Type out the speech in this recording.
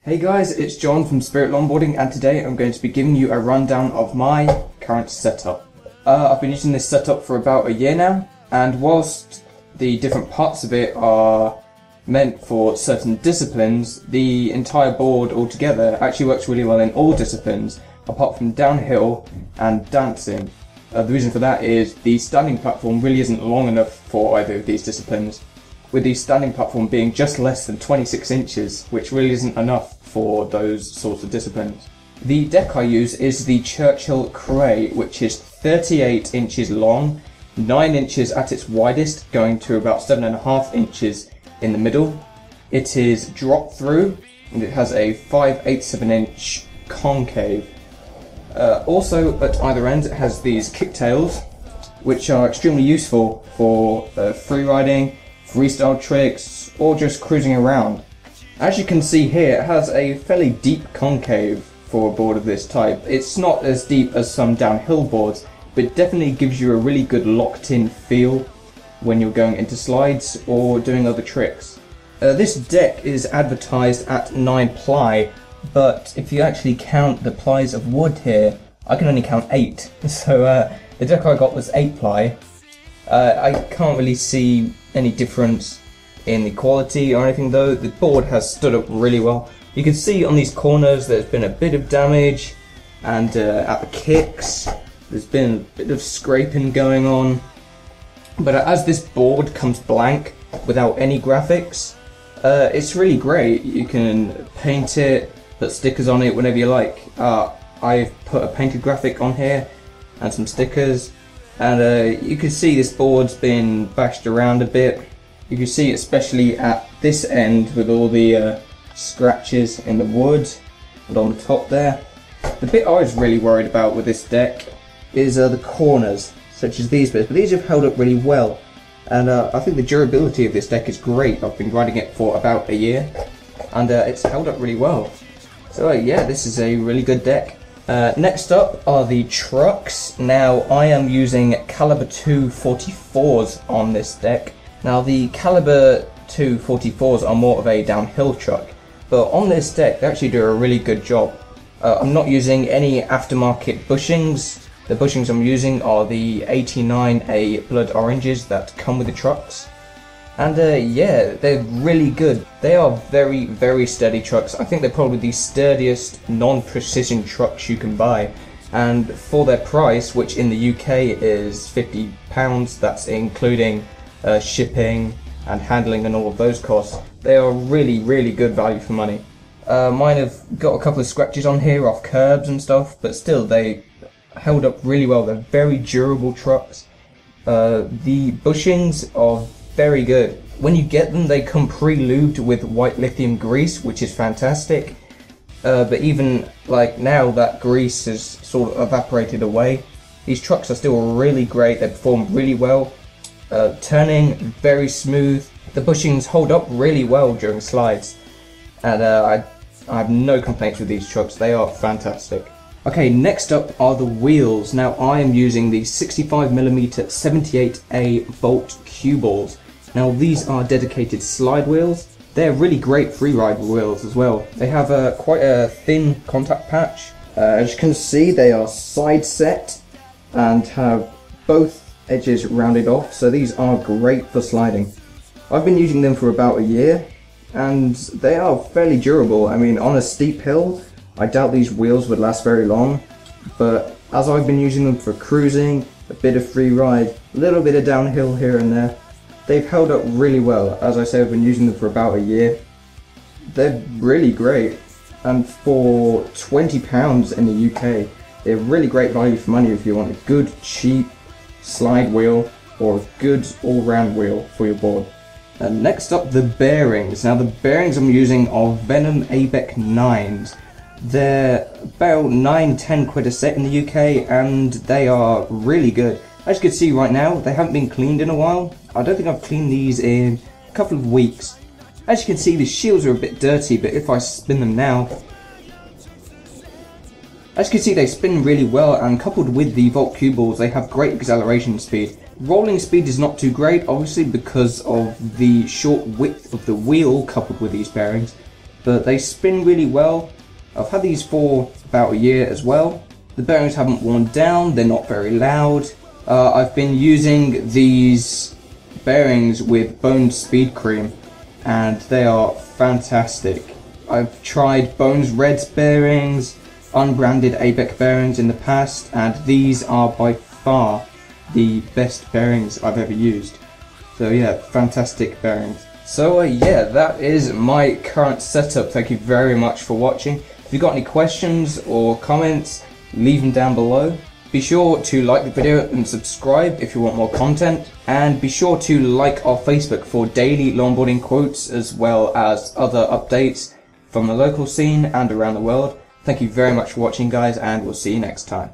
Hey guys, it's John from Spirit Longboarding, and today I'm going to be giving you a rundown of my current setup. I've been using this setup for about a year now, and whilst the different parts of it are meant for certain disciplines, the entire board altogether actually works really well in all disciplines, apart from downhill and dancing. The reason for that is the standing platform really isn't long enough for either of these disciplines, with the standing platform being just less than 26 inches, which really isn't enough for those sorts of disciplines. The deck I use is the Churchill Kray, which is 38 inches long, 9 inches at its widest, going to about 7.5 inches in the middle. It is drop through, and it has a 5/8 of an inch concave. Also at either end it has these kicktails, which are extremely useful for freeriding, freestyle tricks, or just cruising around. As you can see here, it has a fairly deep concave for a board of this type. It's not as deep as some downhill boards, but it definitely gives you a really good locked-in feel when you're going into slides or doing other tricks. This deck is advertised at 9 ply, but if you actually count the plies of wood here, I can only count 8. So the deck I got was 8 ply. I can't really see any difference in the quality or anything though. The board has stood up really well. You can see on these corners there's been a bit of damage, and at the kicks there's been a bit of scraping going on. But as this board comes blank without any graphics, it's really great. You can paint it, put stickers on it whenever you like. I've put a painted graphic on here and some stickers, and you can see this board's been bashed around a bit. You can see especially at this end with all the scratches in the wood and on the top there. The bit I was really worried about with this deck is the corners, such as these bits, but these have held up really well, and I think the durability of this deck is great. I've been riding it for about a year, and it's held up really well. So yeah, this is a really good deck. Next up are the trucks. Now I am using Caliber 2 44s on this deck. Now the Caliber 2 44s are more of a downhill truck, but on this deck they actually do a really good job. I'm not using any aftermarket bushings. The bushings I'm using are the 89A Blood Oranges that come with the trucks. And yeah, they're really good. They are very, very steady trucks. I think they're probably the sturdiest non-precision trucks you can buy. And for their price, which in the UK is £50, that's including shipping and handling and all of those costs, they are really, really good value for money. Mine have got a couple of scratches on here off curbs and stuff, but still they held up really well. They're very durable trucks. The bushings are very good. When you get them, they come pre-lubed with white lithium grease, which is fantastic. But even like now, that grease has sort of evaporated away. These trucks are still really great. They perform really well. Turning very smooth. The bushings hold up really well during slides, and I have no complaints with these trucks. They are fantastic. Okay, next up are the wheels. Now I am using the 65mm 78A Volt cue balls. Now these are dedicated slide wheels. They're really great freeride wheels as well. They have quite a thin contact patch. As you can see, they are side set and have both edges rounded off, so these are great for sliding. I've been using them for about a year, and they are fairly durable. I mean, on a steep hill, I doubt these wheels would last very long, but as I've been using them for cruising, a bit of free ride, a little bit of downhill here and there, they've held up really well. As I say, I've been using them for about a year. They're really great, and for £20 in the UK, they're really great value for money if you want a good, cheap slide wheel or a good all-round wheel for your board. And next up, the bearings. Now the bearings I'm using are Venom ABEC 9s. They're about 9-10 quid a set in the UK, and they are really good. As you can see right now, they haven't been cleaned in a while. I don't think I've cleaned these in a couple of weeks. As you can see, the shields are a bit dirty, but if I spin them now, as you can see, they spin really well, and coupled with the Volt cue balls, they have great acceleration speed. Rolling speed is not too great, obviously because of the short width of the wheel coupled with these bearings, but they spin really well. I've had these for about a year as well. The bearings haven't worn down, they're not very loud. I've been using these bearings with Bones Speed Cream and they are fantastic. I've tried Bones Red's bearings, unbranded ABEC bearings in the past, and these are by far the best bearings I've ever used. So yeah, fantastic bearings. So yeah, that is my current setup. Thank you very much for watching. If you've got any questions or comments, leave them down below. Be sure to like the video and subscribe if you want more content, and be sure to like our Facebook for daily longboarding quotes as well as other updates from the local scene and around the world. Thank you very much for watching, guys, and we'll see you next time.